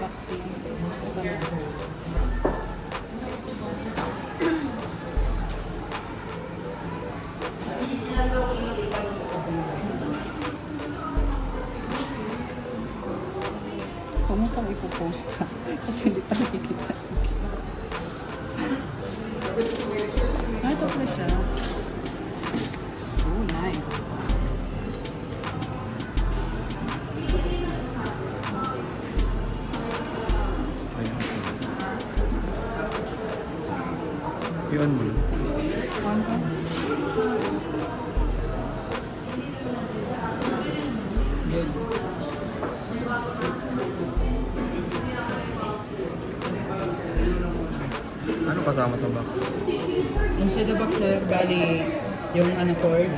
Galaxy. Huwag mo kang ipopost ka. Kasi hindi pa nakikita. Ah, ito pala siya. Oh, nice. Yun mo. Ano kasama sa box? Inside the box, sir, bali yung ano cord,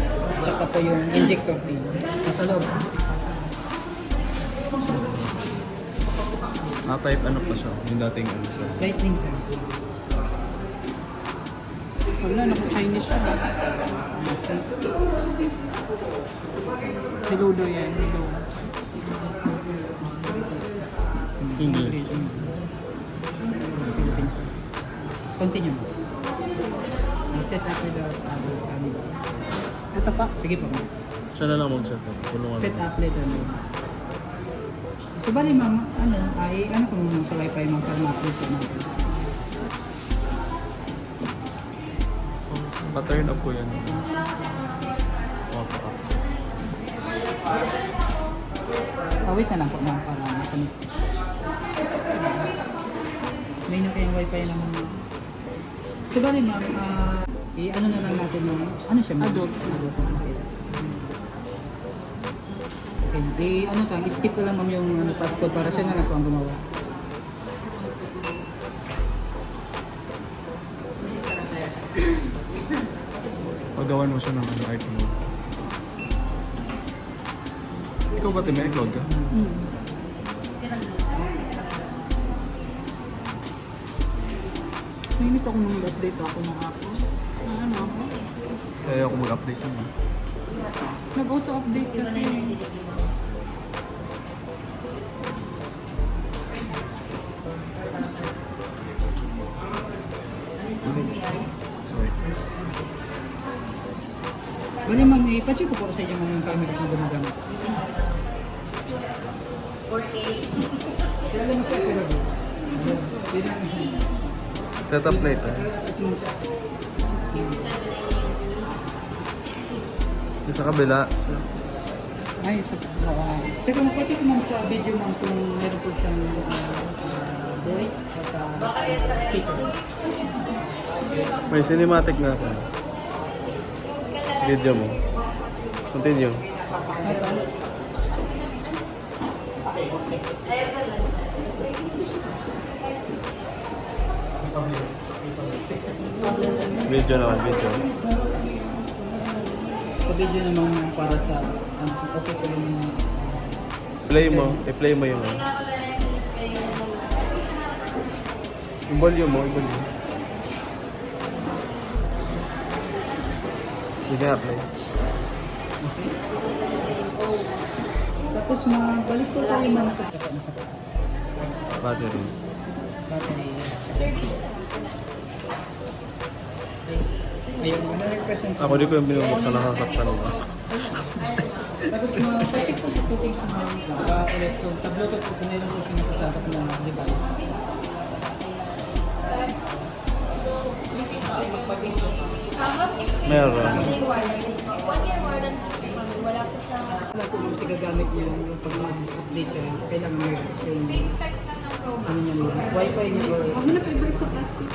tsaka po yung injector pin. Nasa loob. Type ano pa siya? Yung dating ano siya. Lightning, sir. Wala, naka-Chinese siya. Niludo yan, niludo. English. Continue mo. Set up without other animals. Ito pa. Sige po. Siya na lang mag-set up. Tulungan Set mo. up later mo. So bali ma'am, ano ko muna sa wifi ma'am para ma-upload ko natin. Pa-turn up ko yan. Wait na lang po ma'am para makamit. May na kayong wifi naman. So bali ma'am, ano na lang natin ma'am. Ano siya ma'am? Adobe. Okay. Okay, ano ka, skip ko lang ma'am yung passcode para siya na lang po ang gumawa. Pagawan mo siya ng iPhone mo. Ikaw ba may iCloud ka? Nainis ako nung update ako ng Apple. Ano ako? Kaya ako mag-update yun. Nag-auto-update kasi. Sorry. Bali ma'am, ipacheck ko po sa inyo ma'am yung camera kung gumagamit. 4K. Kaya lang mas ako lang. Set up later. Yung sa kabila. Ay, sa Check mo po, check ma'am sa video ma'am kung meron po siyang voice at speaker. May cinematic na ako. Video mo. Continue. Video naman, video. Sa video naman para sa okay po yung Play mo. I-play mo yung yung volume mo, yung volume. Hindi nga play. tapos balik po tayo ma'am sa Battery. battery. Ayun, 100%. Ako di ko yung binubuksan, nasasaktan mo. Tapos check po sa settings ma'am, electron, sa Bluetooth po kung meron po siya nasasabak na device. Meron. 1 year warranty. Wala po siya. Wala po ma'am si gagamit niyo yung pag mag-update siya, kailangan meron yung Same specs lang ng Pro Max. ano niya, wifi niya or Huwag mo na pa ibalik sa plastic.